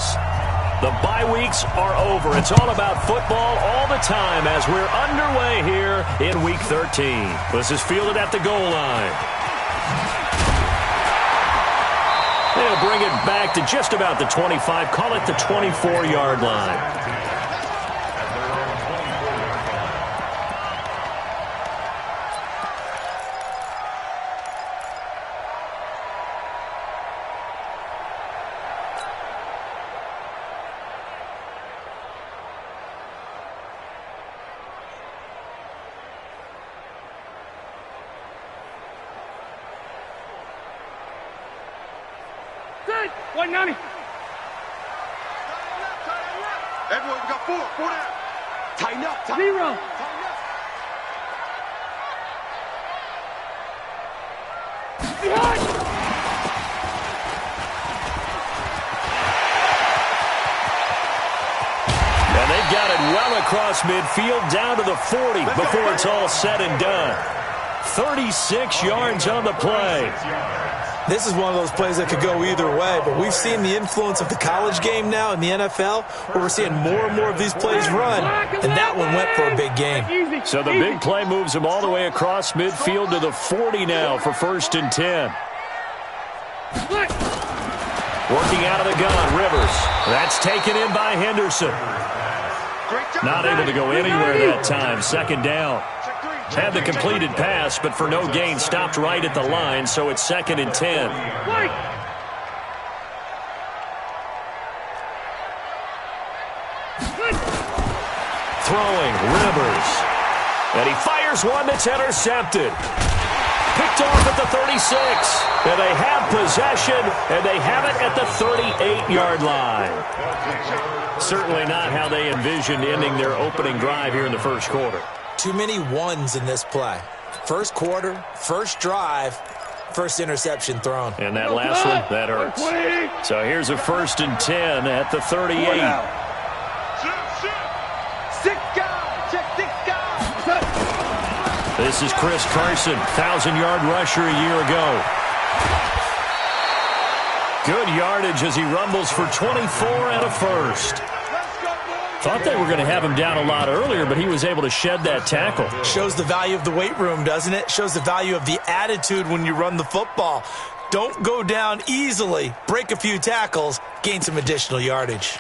Eagles. The bye weeks are over. It's all about football all the time as we're underway here in Week 13. This is fielded at the goal line. They'll bring it back to just about the 25. Call it the 24-yard line. Everyone got four down. Tighten up. Zero. And they've got it well across midfield down to the 40 before it's all said and done. 36 yards on the play. This is one of those plays that could go either way, but we've seen the influence of the college game now in the NFL, where we're seeing more and more of these plays run, and that one went for a big gain. So the big play moves him all the way across midfield to the 40 now for 1st and 10. Working out of the gun, Rivers. That's taken in by Henderson. Not able to go anywhere that time. 2nd down. Had the completed pass, but for no gain, stopped right at the line, so it's 2nd and 10. Throwing, Rivers. And he fires one that's intercepted. Picked off at the 36. And they have possession, and they have it at the 38-yard line. Certainly not how they envisioned ending their opening drive here in the first quarter. Too many ones in this play. First quarter, first drive, first interception thrown. And that last one, that hurts. So here's a 1st and 10 at the 38. This is Chris Carson, 1,000-yard rusher a year ago. Good yardage as he rumbles for 24 and a first. Thought they were going to have him down a lot earlier, but he was able to shed that tackle. Shows the value of the weight room, doesn't it? Shows the value of the attitude when you run the football. Don't go down easily. Break a few tackles. Gain some additional yardage.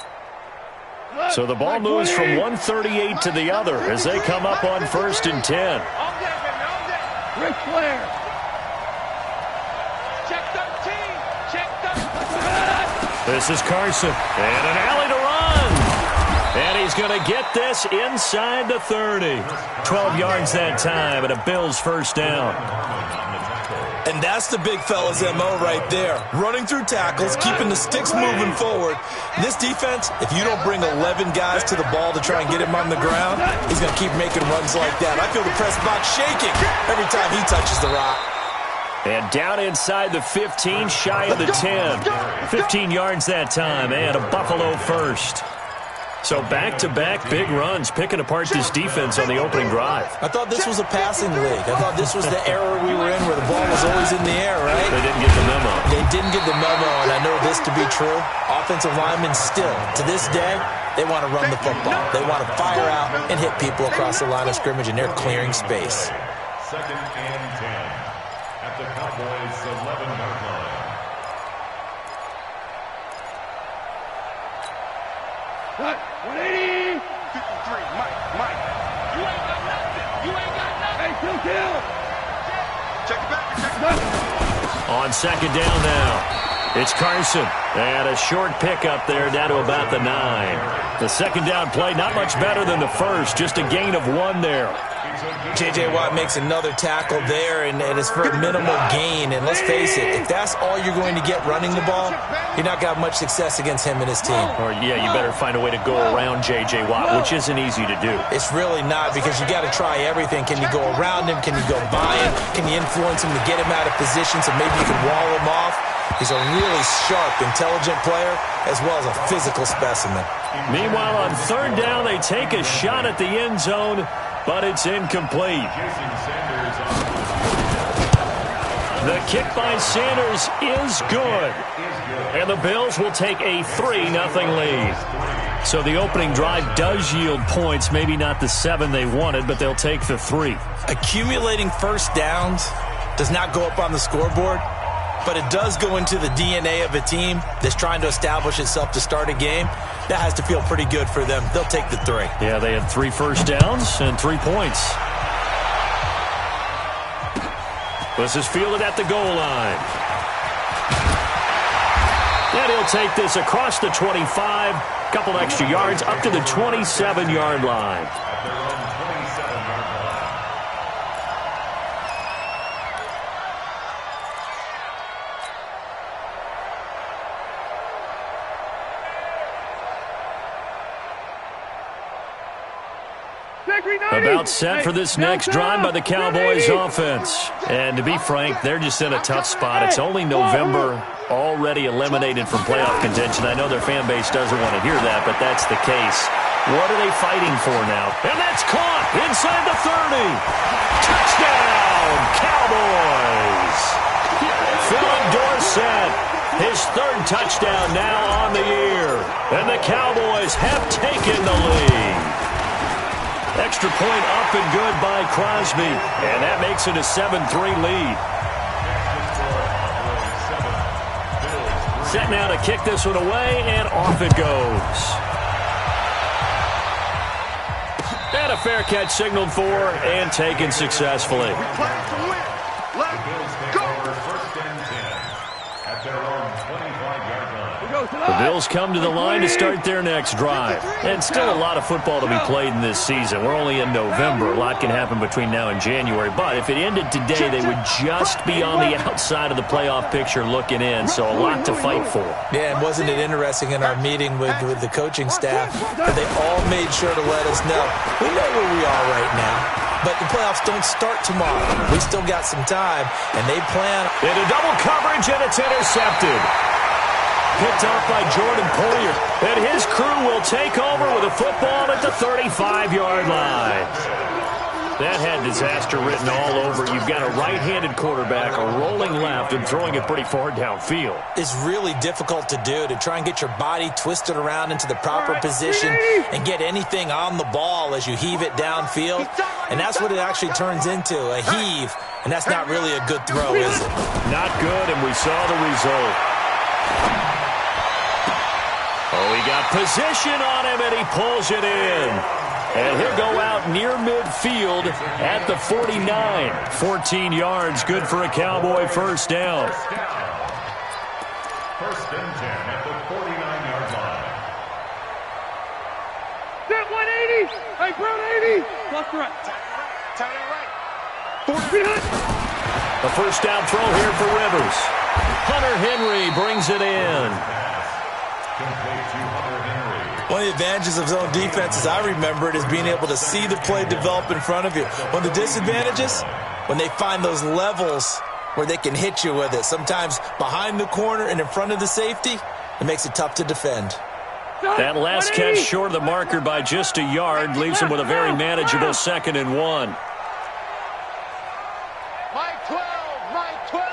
So the ball moves from 138 to the other as they come up on 1st and 10. Ric Flair. Check 13. This is Carson. And an alley to run. And he's going to get this inside the 30. 12 yards that time and a Bills 1st down. And that's the big fella's MO right there. Running through tackles, keeping the sticks moving forward. This defense, if you don't bring 11 guys to the ball to try and get him on the ground, he's going to keep making runs like that. I feel the press box shaking every time he touches the rock. And down inside the 15, shy of the 10. 15 yards that time and a Buffalo 1st. So back-to-back big runs, picking apart this defense on the opening drive. I thought this was a passing league. I thought this was the era we were in where the ball was always in the air, right? They didn't get the memo. They didn't get the memo, and I know this to be true. Offensive linemen still, to this day, they want to run the football. They want to fire out and hit people across the line of scrimmage, and they're clearing space. 2nd and 10 at the Cowboys' 11-yard line. What? 180. 53, Mike. You ain't got nothing. Hey, kill. Check it back. On 2nd down now, it's Carson. And a short pickup there down to about the 9. The 2nd down play, not much better than the first, just a gain of 1 there. J.J. Watt makes another tackle there, and it's for a minimal gain. And let's face it, if that's all you're going to get running the ball, you're not going to have much success against him and his team. Or, yeah, you better find a way to go around J.J. Watt, which isn't easy to do. It's really not, because you got to try everything. Can you go around him? Can you go by him? Can you influence him to get him out of position so maybe you can wall him off? He's a really sharp, intelligent player, as well as a physical specimen. Meanwhile, on 3rd down, they take a shot at the end zone, but it's incomplete. The kick by Sanders is good. And the Bills will take a 3-0 lead. So the opening drive does yield points, maybe not the 7 they wanted, but they'll take the 3. Accumulating first downs does not go up on the scoreboard, but it does go into the DNA of a team that's trying to establish itself to start a game. That has to feel pretty good for them. They'll take the 3. Yeah, they had 3 first downs and 3 points. This is fielded at the goal line. And he'll take this across the 25, couple extra yards, up to the 27-yard line. About set for this next drive by the Cowboys offense. And to be frank, they're just in a tough spot. It's only November, already eliminated from playoff contention. I know their fan base doesn't want to hear that, but that's the case. What are they fighting for now? And that's caught inside the 30. Touchdown, Cowboys. Philip Dorsett, his 3rd touchdown now on the year. And the Cowboys have taken the lead. Extra point up and good by Crosby. And that makes it a 7-3 lead. Set now to kick this one away, and off it goes. And a fair catch signaled for and taken successfully. The Bills come to the line to start their next drive. And still a lot of football to be played in this season. We're only in November. A lot can happen between now and January. But if it ended today, they would just be on the outside of the playoff picture looking in. So a lot to fight for. Yeah, and wasn't it interesting in our meeting with the coaching staff that they all made sure to let us know, we know where we are right now, but the playoffs don't start tomorrow. We still got some time, and they plan. Into double coverage, and it's intercepted. Picked off by Jordan Poyer. And his crew will take over with a football at the 35-yard line. That had disaster written all over. You've got a right-handed quarterback, a rolling left, and throwing it pretty far downfield. It's really difficult to do, to try and get your body twisted around into the proper position and get anything on the ball as you heave it downfield. And that's what it actually turns into, a heave. And that's not really a good throw, is it? Not good, and we saw the result. Oh, he got position on him, and he pulls it in. And he'll go out near midfield at the 49. 14 yards, good for a Cowboy first down. First and 10 at the 49-yard line. Set 180. Hey, Brown 80. Left right. Tight end right. 40. The first down throw here for Rivers. Hunter Henry brings it in. Complete to Hunter Henry. One of the advantages of zone defense, as I remember it, is being able to see the play develop in front of you. One of the disadvantages, when they find those levels where they can hit you with it, sometimes behind the corner and in front of the safety, it makes it tough to defend. That last catch short of the marker by just a yard leaves him with a very manageable 2nd and 1. Mike 12, Mike 12.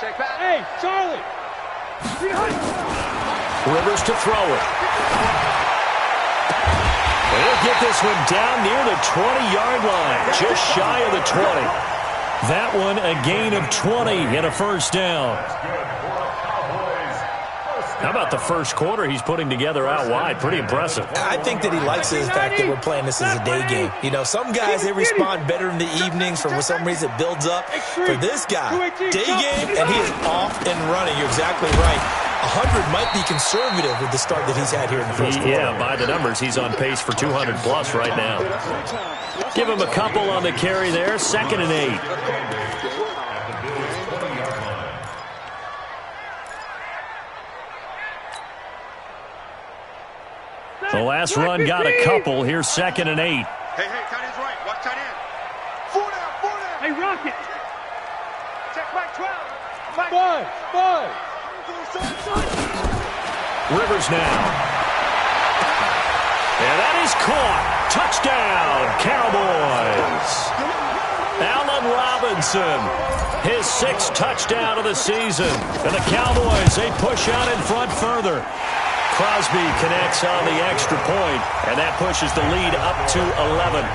Check back. Hey, Charlie. Rivers to throw it. He'll get this one down near the 20-yard line, just shy of the 20. That one a gain of 20 and a first down. How about the first quarter he's putting together out wide? Pretty impressive. I think that he likes the fact that we're playing this as a day game. You know, some guys, they respond better in the evenings. For some reason, it builds up. For this guy, day game, and he is off and running. You're exactly right. 100 might be conservative with the start that he's had here in the first quarter. Yeah, by the numbers, he's on pace for 200-plus right now. Give him a couple on the carry there. 2nd and 8. The last run got a couple. Here's 2nd and 8. Hey, tight end's right. Watch tight end. 4 down, 4 down. Hey, Rocket. Check Mike 12. Mike 5. Rivers now. And that is caught. Touchdown, Cowboys. Allen Robinson, his 6th touchdown of the season. And the Cowboys, they push out in front further. Crosby connects on the extra point, and that pushes the lead up to 11.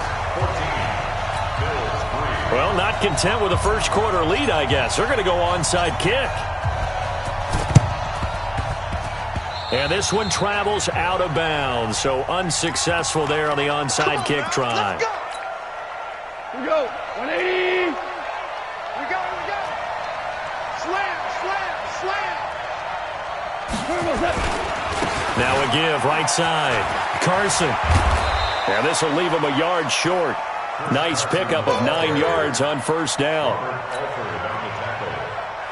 Well, not content with a first quarter lead, I guess. They're going to go onside kick. And this one travels out of bounds, so unsuccessful there on the onside kick try. Here we go. 180. We go. Slam. Now a give, right side. Carson. And this will leave him a yard short. Nice pickup of 9 yards on first down.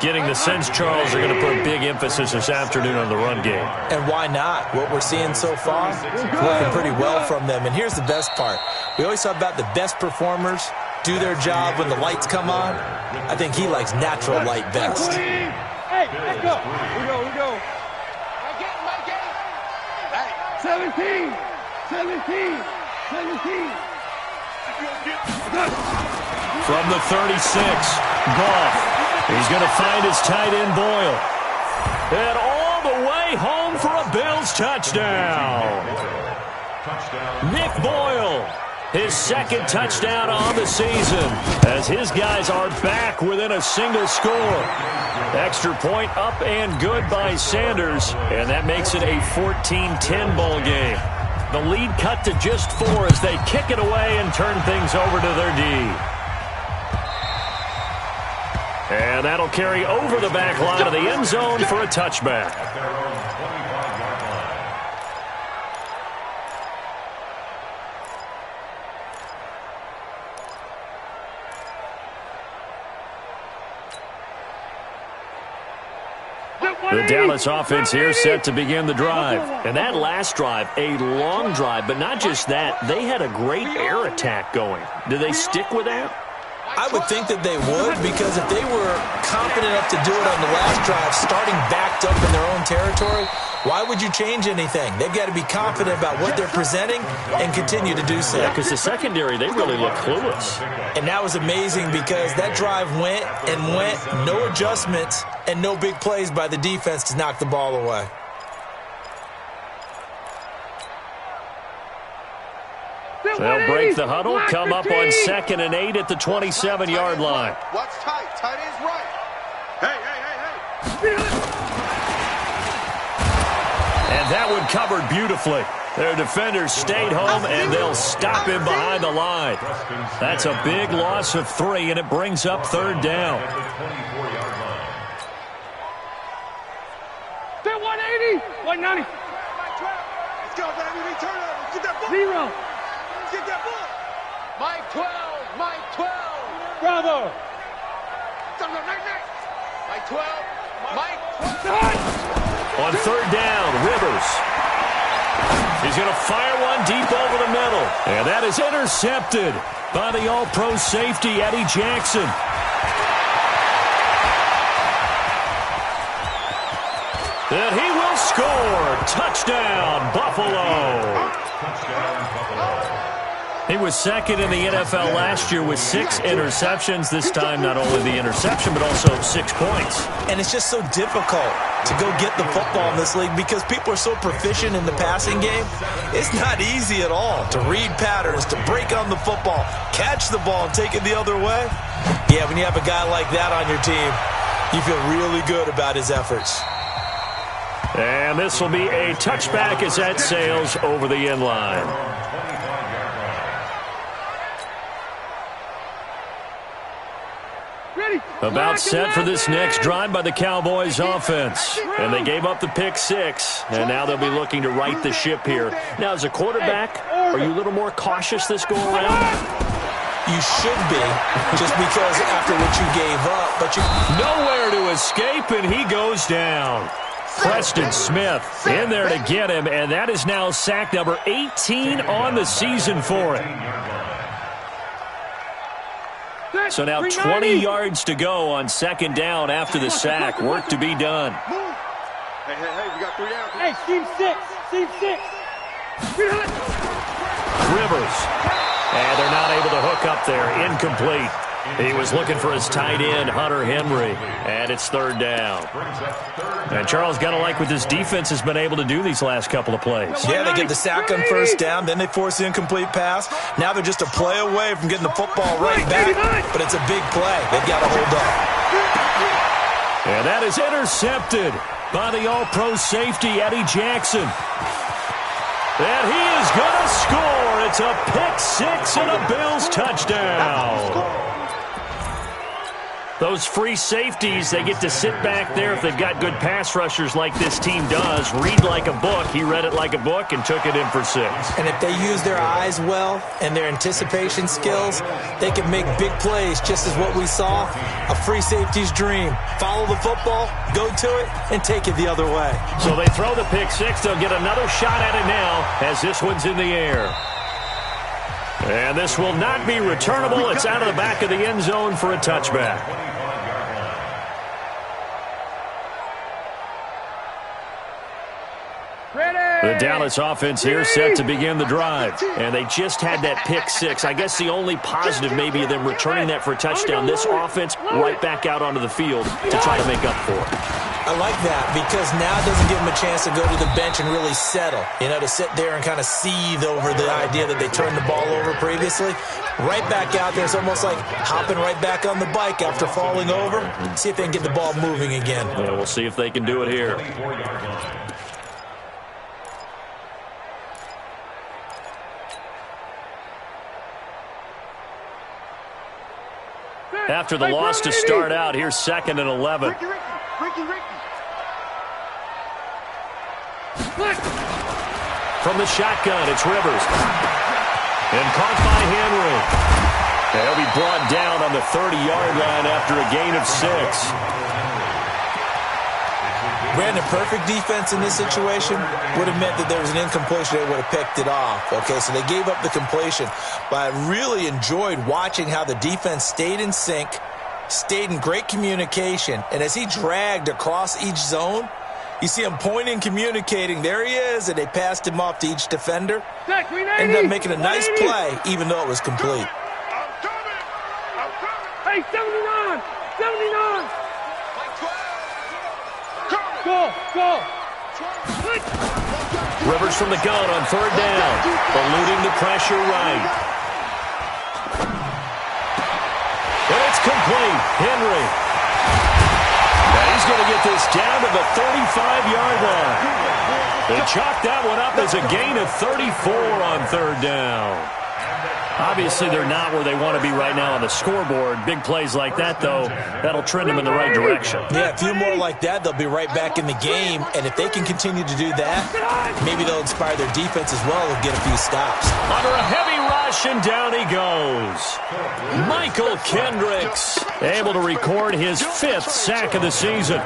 Getting the sense Charles are going to put big emphasis this afternoon on the run game. And why not? What we're seeing so far, looking pretty well from them. And here's the best part. We always talk about the best performers do their job when the lights come on. I think he likes natural light best. Hey, let's go. We go. My game. Hey. 17. From the 36, Goff. He's going to find his tight end, Boyle. And all the way home for a Bills touchdown. Nick Boyle, his 2nd touchdown on the season, as his guys are back within a single score. Extra point up and good by Sanders, and that makes it a 14-10 ball game. The lead cut to just 4 as they kick it away and turn things over to their D. And that'll carry over the back line of the end zone for a touchback. The Dallas offense here set to begin the drive. And that last drive, a long drive, but not just that, they had a great air attack going. Do they stick with that? I would think that they would, because if they were confident enough to do it on the last drive, starting backed up in their own territory, why would you change anything? They've got to be confident about what they're presenting and continue to do so. Yeah, because the secondary, they really look clueless. And that was amazing because that drive went, no adjustments, and no big plays by the defense to knock the ball away. They'll break the huddle, come up on 2nd and 8 at the 27-yard line. Watch tight. Tight end's right. Hey. And that one covered beautifully. Their defenders stayed home, and they'll stop him behind the line. That's a big loss of 3, and it brings up 3rd down. 180. 190. Let's go, baby. Return it. Let's get that ball. 0. Get that ball. Mike 12. Bravo. Mike 12. Mike 12. On 3rd down, Rivers. He's going to fire one deep over the middle. And that is intercepted by the all-pro safety, Eddie Jackson. And he will score. Touchdown, Buffalo. He was 2nd in the NFL last year with 6 interceptions. This time, not only the interception, but also 6 points. And it's just so difficult to go get the football in this league because people are so proficient in the passing game. It's not easy at all to read patterns, to break on the football, catch the ball, and take it the other way. Yeah, when you have a guy like that on your team, you feel really good about his efforts. And this will be a touchback as that sails over the end line. About set for this next drive by the Cowboys offense. And they gave up the pick 6, and now they'll be looking to right the ship here. Now, as a quarterback, are you a little more cautious this go-around? You should be, just because after what you gave up. But you nowhere to escape, and he goes down. Preston Smith in there to get him, and that is now sack number 18 on the season for him. So now 20 yards to go on 2nd down after the sack. Work to be done. Hey, we got 3 down. Hey, team 6. Rivers. And they're not able to hook up there. Incomplete. He was looking for his tight end, Hunter Henry, and it's third down. And Charles, got to like what this defense has been able to do these last couple of plays. Yeah, they get the sack on first down, then they force the incomplete pass. Now they're just a play away from getting the football right back, but it's a big play. They've got to hold up. And that is intercepted by the all-pro safety, Eddie Jackson. And he is going to score. It's a pick six and a Bills touchdown. Those free safeties, they get to sit back there if they've got good pass rushers like this team does. Read like a book. He read it like a book and took it in for six. And if they use their eyes well and their anticipation skills, they can make big plays, just as what we saw. A free safety's dream. Follow the football, go to it, and take it the other way. So they throw the pick six. They'll get another shot at it now as this one's in the air. And this will not be returnable. It's out of the back of the end zone for a touchback. The Dallas offense here set to begin the drive. And they just had that pick six. I guess the only positive maybe of them returning that for a touchdown. This offense right back out onto the field to try to make up for it. I like that because now it doesn't give them a chance to go to the bench and really settle. You know, to sit there and kind of seethe over the idea that they turned the ball over previously. Right back out there. It's almost like hopping right back on the bike after falling over. See if they can get the ball moving again. Yeah, we'll see if they can do it here. After the loss to start out, here's 2nd and 11. From the shotgun, it's Rivers. And caught by Henry. And he'll be brought down on the 30-yard line after a gain of 6. Brandon, perfect defense in this situation would have meant that there was an incompletion. They would have picked it off. Okay, so they gave up the completion. But I really enjoyed watching how the defense stayed in sync, stayed in great communication. And as he dragged across each zone, you see him pointing, communicating. There he is, and they passed him off to each defender. Ended up making a nice play, even though it was complete. Hey, 79! 79! Go! Rivers from the gun on 3rd down. Eluding the pressure right. And it's complete. Henry. Now he's going to get this down to the 35-yard line. They chalk that one up as a gain of 34 on 3rd down. Obviously, they're not where they want to be right now on the scoreboard. Big plays like that, though, that'll trend them in the right direction. Yeah, a few more like that, they'll be right back in the game. And if they can continue to do that, maybe they'll inspire their defense as well and get a few stops. Under a heavy rush, and down he goes. Michael Kendricks able to record his 5th sack of the season.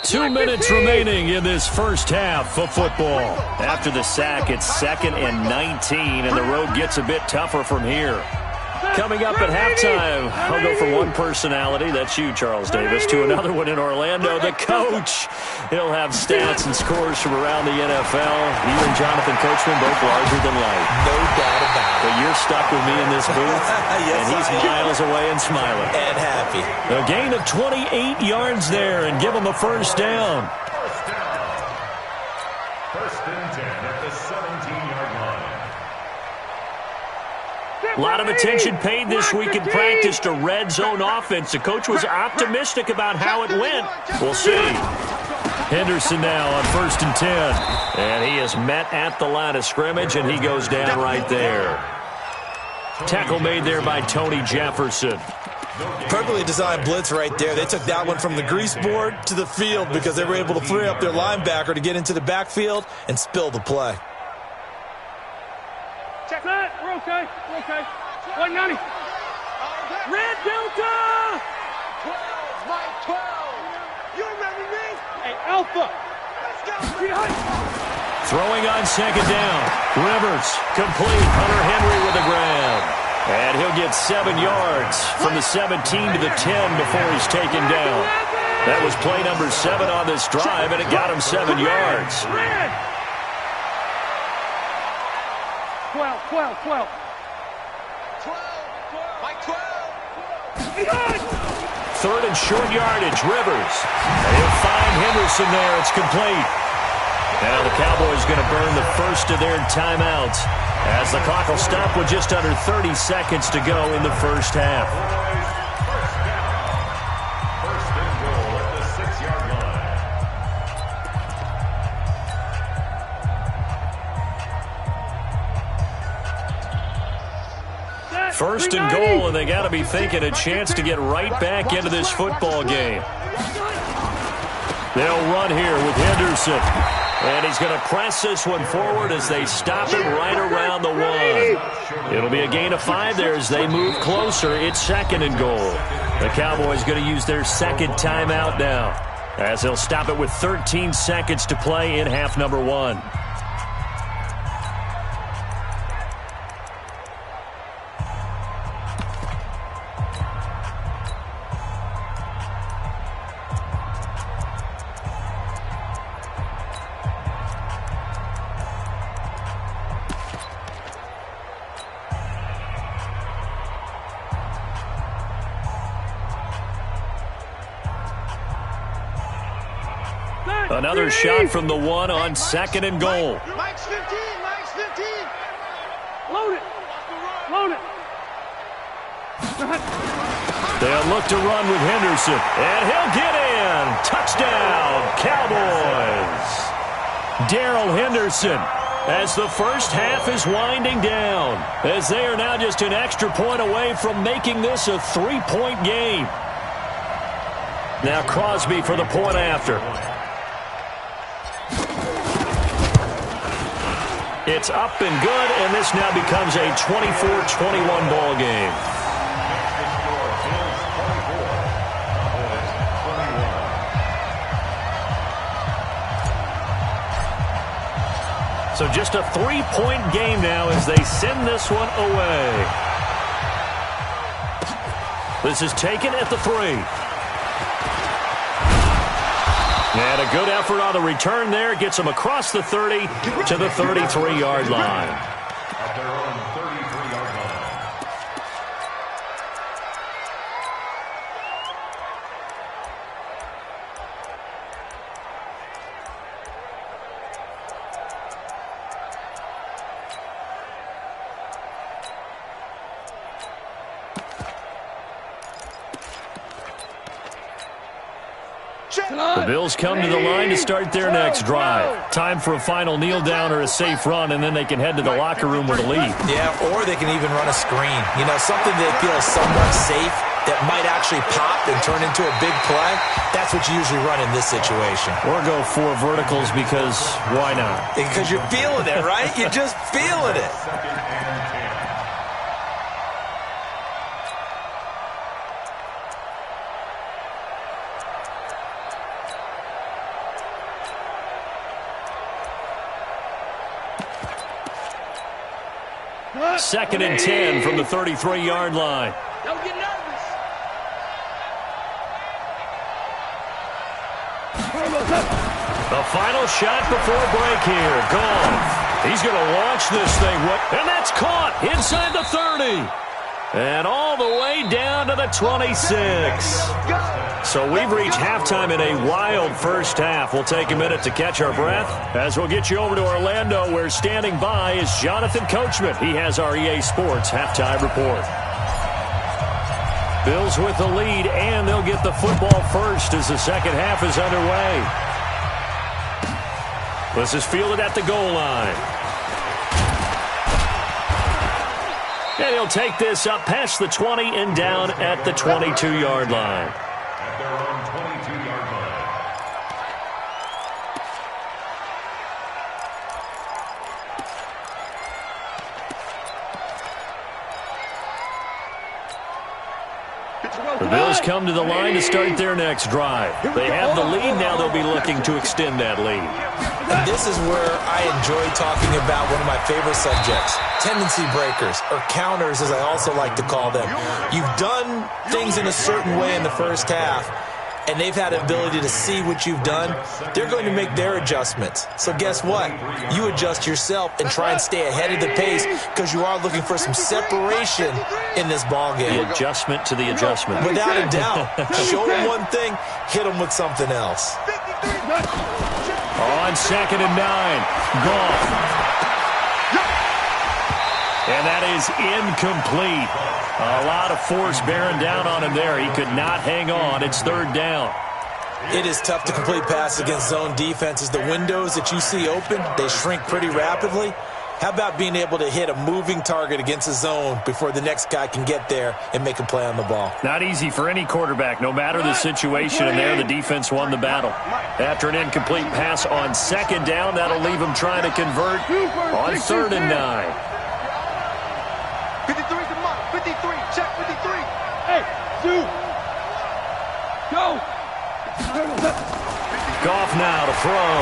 Two minutes remaining in this first half of football. After the sack, it's 2nd and 19, and the road gets a bit tougher from here. Coming up at halftime, I'll go from one personality, that's you, Charles Davis, to another one in Orlando, the coach. He'll have stats and scores from around the NFL. You and Jonathan Coachman both larger than life. No doubt about it. But you're stuck with me in this booth, Yes, and he's miles away and smiling. And happy. A gain of 28 yards there, and give him a first down. First and 10 at the 17-yard line. A lot of attention paid this week in practice to red zone offense. The coach was optimistic about how it went. We'll see. Henderson now on 1st and 10. And he is met at the line of scrimmage, and he goes down right there. Tackle made there by Tony Jefferson. Perfectly designed blitz right there. They took that one from the grease board to the field because they were able to free up their linebacker to get into the backfield and spill the play. Check that. We're okay. 190. Red Delta. 12, Mike, 12. You remember me? Hey, Alpha. Let's go. Throwing on 2nd down. Rivers complete. Hunter Henry with a grab. And he'll get 7 yards from the 17 to the 10 before he's taken down. That was play number 7 on this drive, and it got him 7 yards. 12. Mike 12. Third and short yardage, Rivers. They'll find Henderson there. It's complete. Now the Cowboys going to burn the first of their timeouts as the clock will stop with just under 30 seconds to go in the first half. First and goal at the 6-yard line. First and goal, and they got to be thinking a chance to get right back into this football game. They'll run here with Henderson. And he's going to press this one forward as they stop it right around the 1. It'll be a gain of 5 there as they move closer. It's second and goal. The Cowboys going to use their second timeout now as they'll stop it with 13 seconds to play in half number 1. Another shot from the 1 on second and goal. Mike's 15. Load it. They'll look to run with Henderson, and he'll get in. Touchdown, Cowboys. Darrell Henderson, as the first half is winding down, as they are now just an extra point away from making this a 3-point game. Now Crosby for the point after. It's up and good, and this now becomes a 24-21 ball game. So just a 3-point game now as they send this one away. This is taken at the 3. And a good effort on the return there. Gets them across the 30 to the 33-yard line. At their own 33-yard line. The Bills come to the line to start their next drive. Time for a final kneel down or a safe run, and then they can head to the locker room with a lead. Yeah, or they can even run a screen. You know, something they feel somewhat safe that might actually pop and turn into a big play. That's what you usually run in this situation. Or go 4 verticals because why not? Because you're feeling it, right? You're just feeling it. Second and 10. Second and 10 from the 33-yard line. Don't get nervous. The final shot before break here. Goff. He's going to launch this thing. And that's caught inside the 30. And all the way down to the 26. So we've reached halftime in a wild first half. We'll take a minute to catch our breath as we'll get you over to Orlando, where standing by is Jonathan Coachman. He has our EA Sports halftime report. Bills with the lead, and they'll get the football first as the second half is underway. This is fielded at the goal line. And he'll take this up past the 20 and down at the 22-yard line. At their own 22-yard line. The Bills come to the line to start their next drive. They have the lead. Now they'll be looking to extend that lead. And this is where I enjoy talking about one of my favorite subjects, tendency breakers, or counters as I also like to call them. You've done things in a certain way in the first half, and they've had the ability to see what you've done, they're going to make their adjustments. So guess what? You adjust yourself and try and stay ahead of the pace because you are looking for some separation in this ball game. The adjustment to the adjustment. Without a doubt. Show them one thing, hit them with something else. On 2nd and 9, Goff. And that is incomplete. A lot of force bearing down on him there. He could not hang on. It's 3rd down. It is tough to complete passes against zone defenses. The windows that you see open, they shrink pretty rapidly. How about being able to hit a moving target against a zone before the next guy can get there and make a play on the ball? Not easy for any quarterback, no matter the situation. And there, the defense won the battle. After an incomplete pass on 2nd down, that'll leave him trying to convert on 3rd and 9. 53's the mark. 53. Check 53. Hey, Sue. Go. Goff now to throw.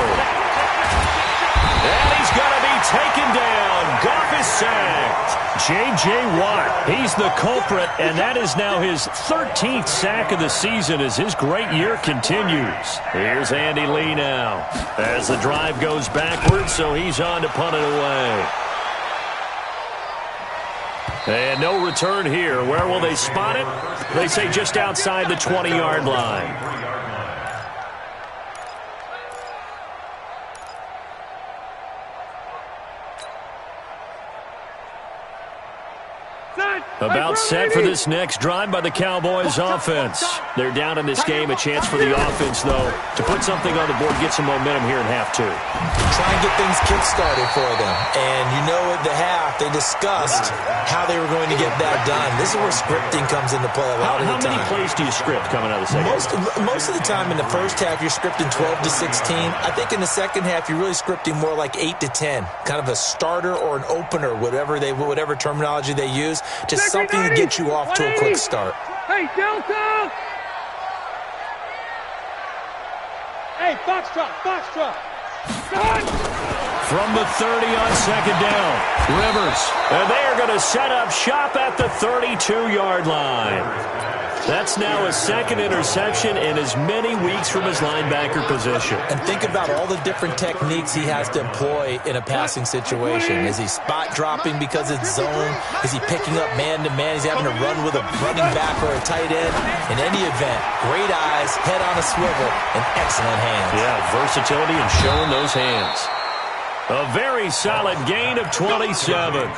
And he's going to be taken down. Goff is sacked. J.J. Watt, he's the culprit, and that is now his 13th sack of the season as his great year continues. Here's Andy Lee now as the drive goes backwards, so he's on to punt it away. And no return here. Where will they spot it? They say just outside the 20-yard line. About set for this next drive by the Cowboys offense. They're down in this game. A chance for the offense, though, to put something on the board, get some momentum here in half 2. Try and get things kick-started for them. And you know at the half, they discussed how they were going to get that done. This is where scripting comes into play a lot of the time. How many plays do you script coming out of the second half? Most of the time in the first half, you're scripting 12 to 16. I think in the second half, you're really scripting more like 8 to 10. Kind of a starter or an opener, whatever terminology they use. Just something to get you off to a quick start. Hey, Delta! Hey, Foxtrot, Foxtrot! From the 30 on 2nd down, Rivers. And they are going to set up shop at the 32-yard line. That's now a 2nd interception in as many weeks from his linebacker position. And think about all the different techniques he has to employ in a passing situation. Is he spot dropping because it's zone? Is he picking up man-to-man? He's having to run with a running back or a tight end. In any event, great eyes, head on a swivel, and excellent hands. Yeah, versatility and showing those hands. A very solid gain of 27.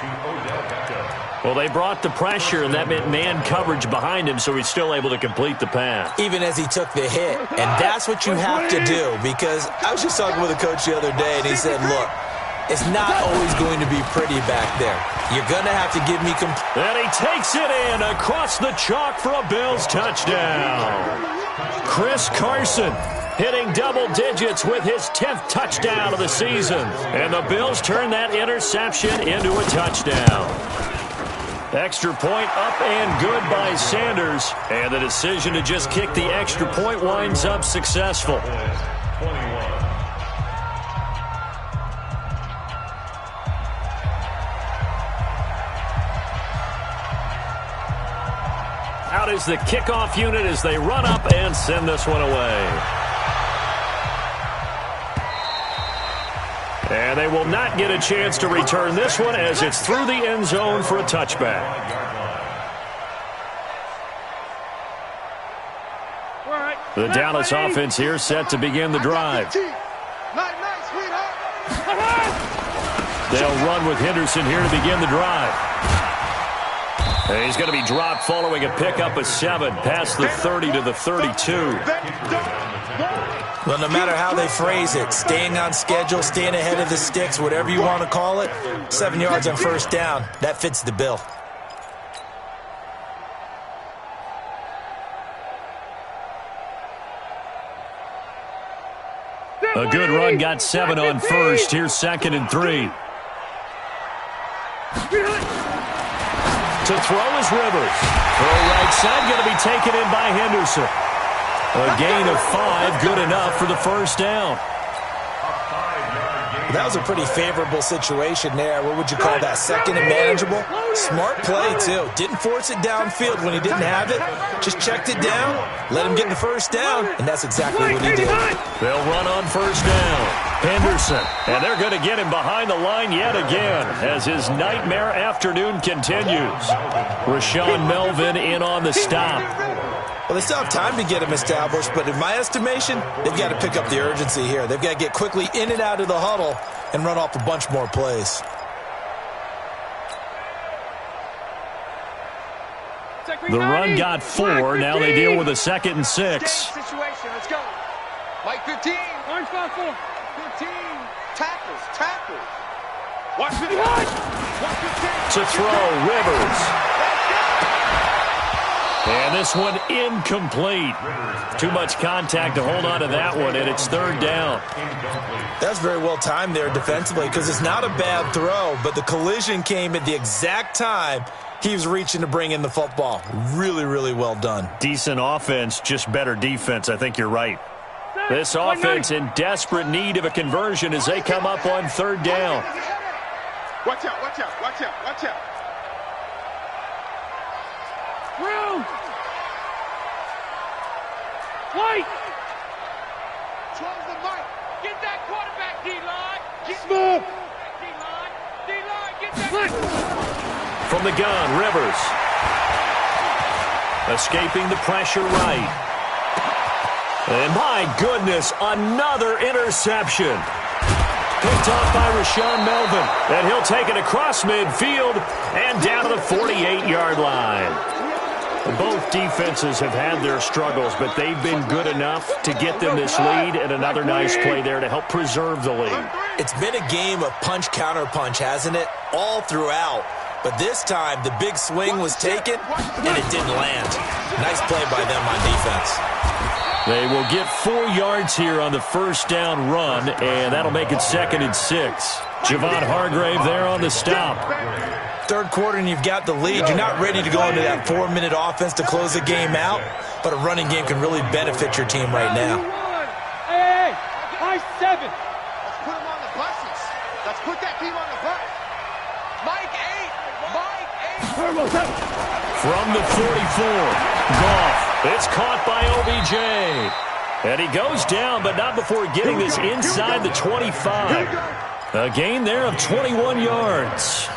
Well, they brought the pressure, and that meant man coverage behind him, so he's still able to complete the pass. Even as he took the hit. And that's what you have to do, because I was just talking with a coach the other day, and he said, look, it's not always going to be pretty back there. You're going to have to give me... And he takes it in across the chalk for a Bills touchdown. Chris Carson hitting double digits with his 10th touchdown of the season. And the Bills turn that interception into a touchdown. Extra point up and good by Sanders. And the decision to just kick the extra point winds up successful. Out is the kickoff unit as they run up and send this one away. And they will not get a chance to return this one as it's through the end zone for a touchback. The Dallas offense here set to begin the drive. They'll run with Henderson here to begin the drive. And he's going to be dropped following a pickup of 7 past the 30 to the 32. Well, no matter how they phrase it, staying on schedule, staying ahead of the sticks, whatever you want to call it, 7 yards on first down, that fits the bill. A good run got 7 on first. Here's 2nd and 3. To throw is Rivers. Throw right side, going to be taken in by Henderson. A gain of 5, good enough for the first down. A 5-yard gain That was a pretty favorable situation there. What would you call that? Second and manageable? Smart play, too. Didn't force it downfield when he didn't have it. Just checked it down, let him get the first down, and that's exactly what he did. They'll run on first down. Henderson, and they're going to get him behind the line yet again as his nightmare afternoon continues. Rashawn Melvin in on the stop. Well, they still have time to get him established, but in my estimation, they've got to pick up the urgency here. They've got to get quickly in and out of the huddle and run off a bunch more plays. The run got 4. Now they deal with a 2nd and 6. Situation. Let's go. Mike 15. Orange 5-4. 15. Tackles. Watch 15. To throw, Rivers. And this one incomplete. Too much contact to hold on to that one, and it's 3rd down. That's very well timed there defensively because it's not a bad throw, but the collision came at the exact time he was reaching to bring in the football. Really, really well done. Decent offense, just better defense. I think you're right. This offense in desperate need of a conversion as they come up on 3rd down. Watch out. Through. White. 12 the Mike. Get that quarterback, D-line. Smooth. D-line, get that. From the gun, Rivers. Escaping the pressure right. And my goodness, another interception. Picked off by Rashawn Melvin. And he'll take it across midfield and down to the 48-yard line. Both defenses have had their struggles, but they've been good enough to get them this lead, and another nice play there to help preserve the lead. It's been a game of punch-counter-punch, hasn't it? All throughout. But this time, the big swing was taken, and it didn't land. Nice play by them on defense. They will get 4 yards here on the first down run, and that'll make it 2nd and 6. Javon Hargrave there on the stop. 3rd quarter and you've got the lead. You're not ready to go into that 4-minute offense to close the game out, but a running game can really benefit your team right now. Hey, high 7. Let's put him on the buses. Let's put that team on the bus. Mike 8. From the 44, Goff. It's caught by OBJ. And he goes down, but not before getting this inside the 25. A gain there of 21 yards.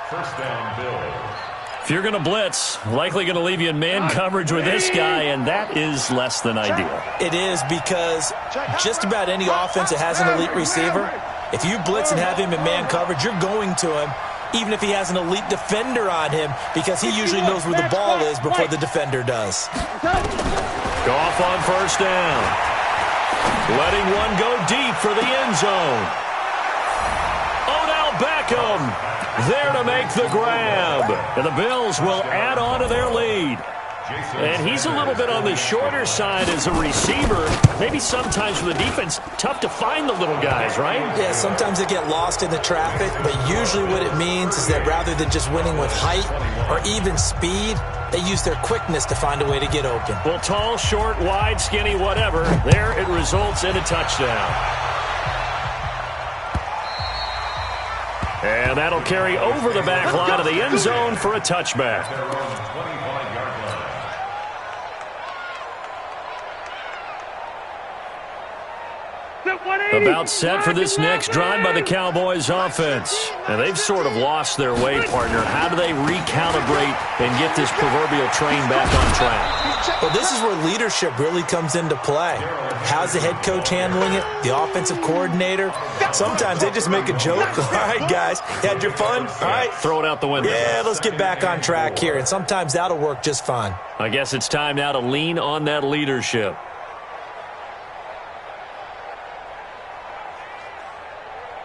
First down, Bills. If you're going to blitz, likely going to leave you in man coverage with this guy, and that is less than ideal. It is because just about any offense that has an elite receiver, if you blitz and have him in man coverage, you're going to him, even if he has an elite defender on him, because he usually knows where the ball is before the defender does. Goff on first down. Letting one go deep for the end zone. Odell Beckham there to make the grab. And the Bills will add on to their lead. And he's a little bit on the shorter side as a receiver. Maybe sometimes for the defense, tough to find the little guys, right? Yeah, sometimes they get lost in the traffic, but usually what it means is that rather than just winning with height or even speed, they use their quickness to find a way to get open. Well, tall, short, wide, skinny, whatever, there it results in a touchdown. And that'll carry over the back line of the end zone for a touchback. About set for this next drive by the Cowboys offense. And they've sort of lost their way, partner. How do they recalibrate and get this proverbial train back on track? Well, this is where leadership really comes into play. How's the head coach handling it? The offensive coordinator? Sometimes they just make a joke. All right, guys, had your fun? All right. Throw it out the window. Yeah, let's get back on track here. And sometimes that'll work just fine. I guess it's time now to lean on that leadership.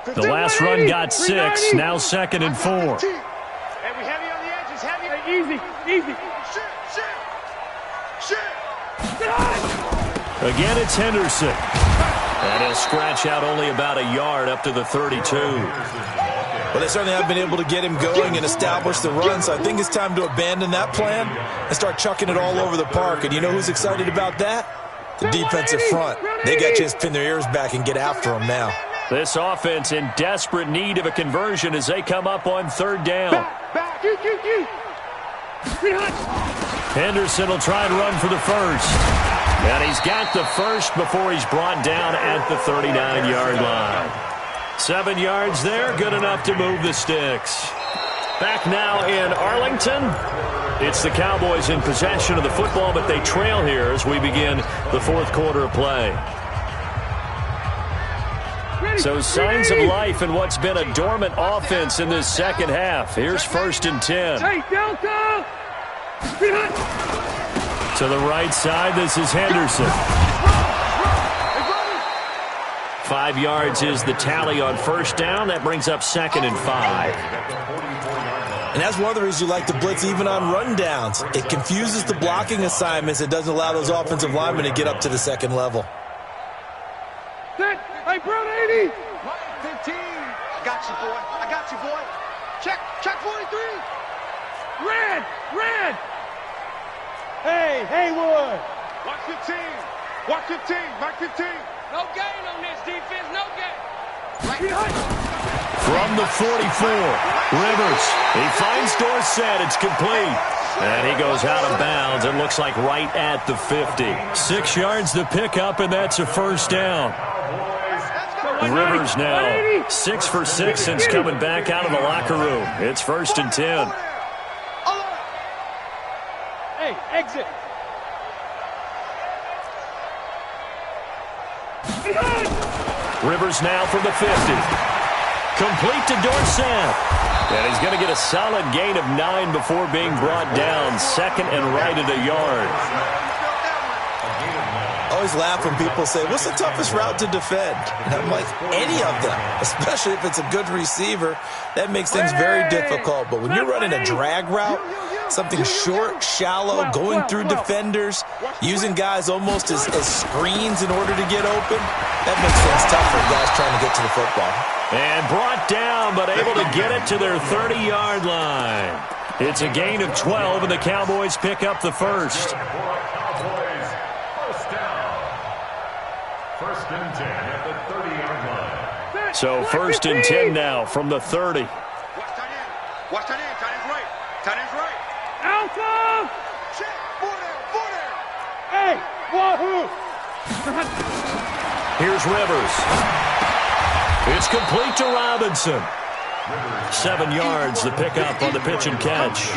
The last run got 6, now 2nd and 4. And we heavy on the edges, heavy. Easy. Again, it's Henderson. And he'll scratch out only about a yard up to the 32. Well, they certainly haven't been able to get him going and establish the run, so I think it's time to abandon that plan and start chucking it all over the park. And you know who's excited about that? The defensive front. They got you to pin their ears back and get after him now. This offense in desperate need of a conversion as they come up on third down. Back. Henderson will try and run for the first. And he's got the first before he's brought down at the 39-yard line. 7 yards there, good enough to move the sticks. Back now in Arlington. It's the Cowboys in possession of the football, but they trail here as we begin the fourth quarter of play. So signs of life in what's been a dormant offense in this second half. Here's 1st and 10. To the right side, this is Henderson. 5 yards is the tally on first down. That brings up 2nd and 5. And that's one of the reasons you like to blitz even on rundowns. It confuses the blocking assignments. It doesn't allow those offensive linemen to get up to the second level. Hey, Brown 80. 15. I got you, boy. Check 43. Red. Hey, Haywood. Watch 15. Mark 15. No gain on this defense, no gain. From the 44, Rivers. He finds Dorsett. It's complete. And he goes out of bounds. It looks like right at the 50. 6 yards to pick up, and that's a first down. Rivers now 6 for 6 since coming back out of the locker room. It's 1st and 10. Hey, exit. Rivers now from the 50. Complete to Dorsett. And he's going to get a solid gain of 9 before being brought down. 2nd and right at a yard. I always laugh when people say, what's the toughest route to defend? And I'm like, any of them, especially if it's a good receiver. That makes things very difficult. But when you're running a drag route, something short, shallow, going through defenders, using guys almost as screens in order to get open, that makes things tough for guys trying to get to the football. And brought down, but able to get it to their 30-yard line. It's a gain of 12, and the Cowboys pick up the first. First and 10 at the 30-yard line. So 1st and 10 now from the 30. Watch tight end. Tight end's right. Alpha! Check. Four there. Hey, wahoo! Here's Rivers. It's complete to Robinson. 7 yards the pickup on the pitch and catch.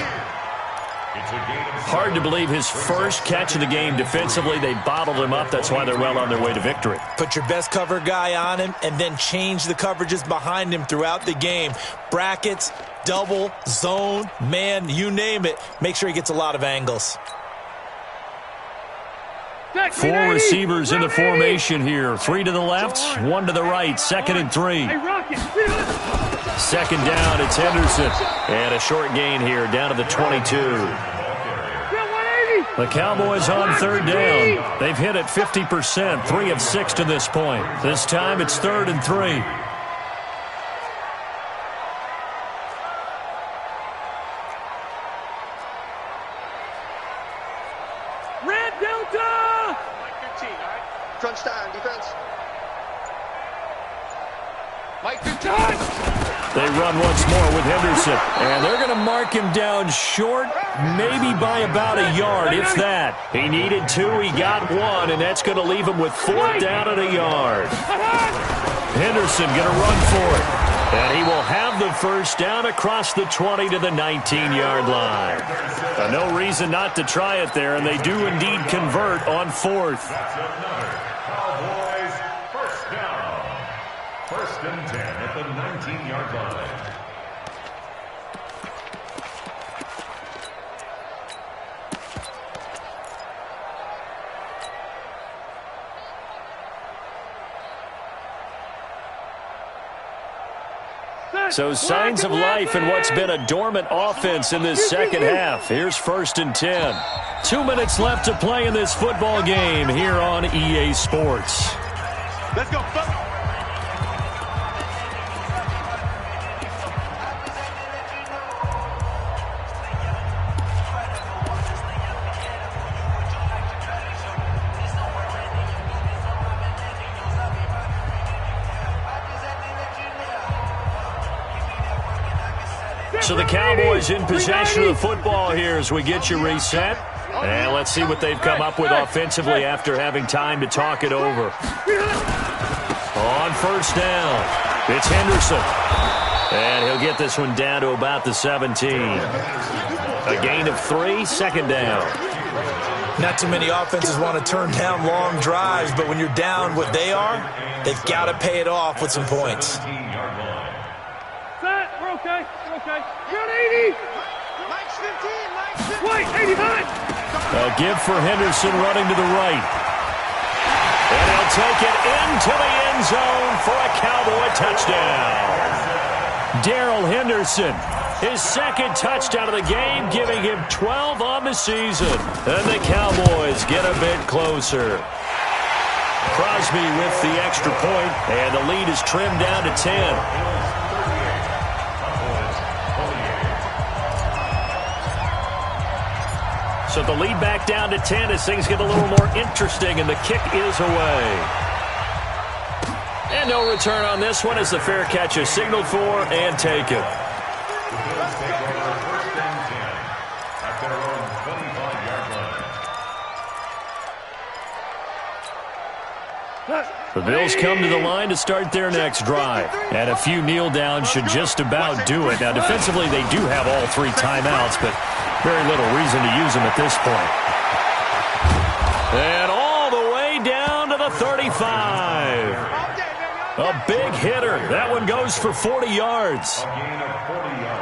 Hard to believe his first catch of the game defensively. They bottled him up. That's why they're well on their way to victory. Put your best cover guy on him and then change the coverages behind him throughout the game. Brackets, double, zone, man, you name it. Make sure he gets a lot of angles. 4 receivers in the formation here. 3 to the left, 1 to the right. 2nd and 3. Second down, it's Henderson. And a short gain here down to the 22. The Cowboys on third down. They've hit it 50%, 3 of 6 to this point. This time it's 3rd and 3. Red Delta! Crunch time, defense. Mike 15! They run once more with Henderson. And they're going to mark him down short, maybe by about a yard, if that. He needed 2, he got 1, and that's going to leave him with 4th down at a yard. Henderson going to run for it. And he will have the first down across the 20 to the 19-yard line. No reason not to try it there, and they do indeed convert on 4th. Cowboys first down. 1st and 10 at the 19-yard line. So signs of life in what's been a dormant offense in this second half. Here's 1st and 10. 2 minutes left to play in this football game here on EA Sports. Let's go, fellas. So the Cowboys in possession of the football here as we get you reset. And let's see what they've come up with offensively after having time to talk it over. On first down, it's Henderson. And he'll get this one down to about the 17. A gain of 3, second down. Not too many offenses want to turn down long drives, but when you're down what they are, they've got to pay it off with some points. Set. We're okay. We're okay. You're at 80. Mike's 15. Mike's 15. Wait, 89. A give for Henderson running to the right. And he'll take it into the end zone for a Cowboy touchdown. Darrell Henderson, his second touchdown of the game, giving him 12 on the season. And the Cowboys get a bit closer. Crosby with the extra point, and the lead is trimmed down to 10. So the lead back down to 10 as things get a little more interesting, and the kick is away. And no return on this one as the fair catch is signaled for and taken. The Bills come to the line to start their next drive. And a few kneel downs should just about do it. Now, defensively, they do have all 3 timeouts, but very little reason to use them at this point. And all the way down to the 35. A big hitter. That one goes for 40 yards.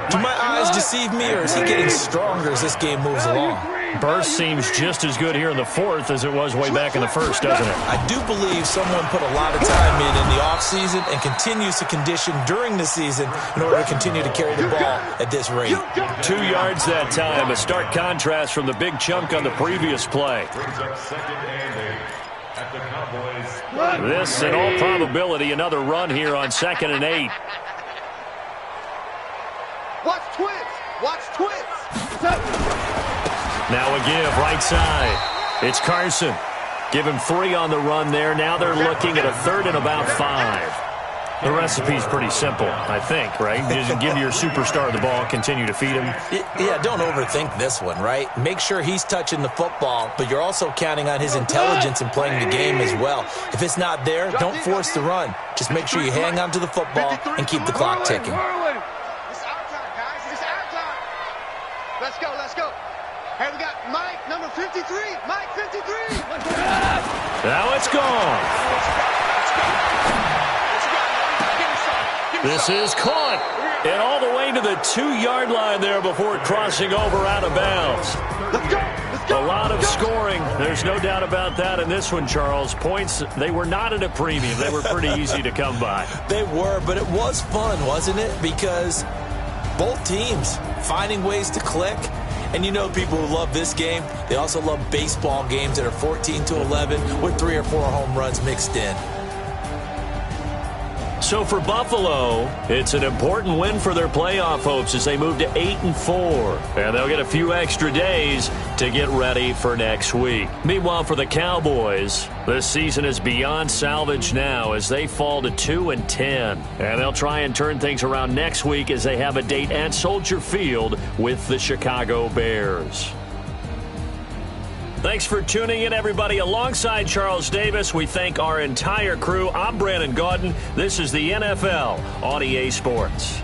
Do my eyes deceive me, or is he getting stronger as this game moves along? Burst seems just as good here in the fourth as it was way back in the first, doesn't it? I do believe someone put a lot of time in the offseason and continues to condition during the season in order to continue to carry the ball at this rate. 2 yards that time, a stark contrast from the big chunk on the previous play. This, in all probability, another run here on 2nd and 8. Watch twins. Watch twins. Now a give, right side. It's Carson. Give him 3 on the run there. Now they're looking at a 3rd and about 5. The recipe's pretty simple, I think, right? Just give your superstar the ball, continue to feed him. Yeah, don't overthink this one, right? Make sure he's touching the football, but you're also counting on his intelligence in playing the game as well. If it's not there, don't force the run. Just make sure you hang on to the football and keep the clock ticking. It's our time, guys. It's our time. Let's go. Let's go. Hey, we got Mike, number 53. Mike, 53. Now it's gone. This is caught. And all the way to the 2-yard line there before crossing over out of bounds. A lot of scoring. There's no doubt about that in this one, Charles. Points, they were not at a premium. They were pretty easy to come by. They were, but it was fun, wasn't it? Because both teams finding ways to click. And you know people who love this game, they also love baseball games that are 14-11 with 3 or 4 home runs mixed in. So for Buffalo, it's an important win for their playoff hopes as they move to 8-4. And they'll get a few extra days to get ready for next week. Meanwhile, for the Cowboys, this season is beyond salvage now as they fall to 2-10. And they'll try and turn things around next week as they have a date at Soldier Field with the Chicago Bears. Thanks for tuning in, everybody. Alongside Charles Davis, we thank our entire crew. I'm Brandon Gaudin. This is the NFL on EA Sports.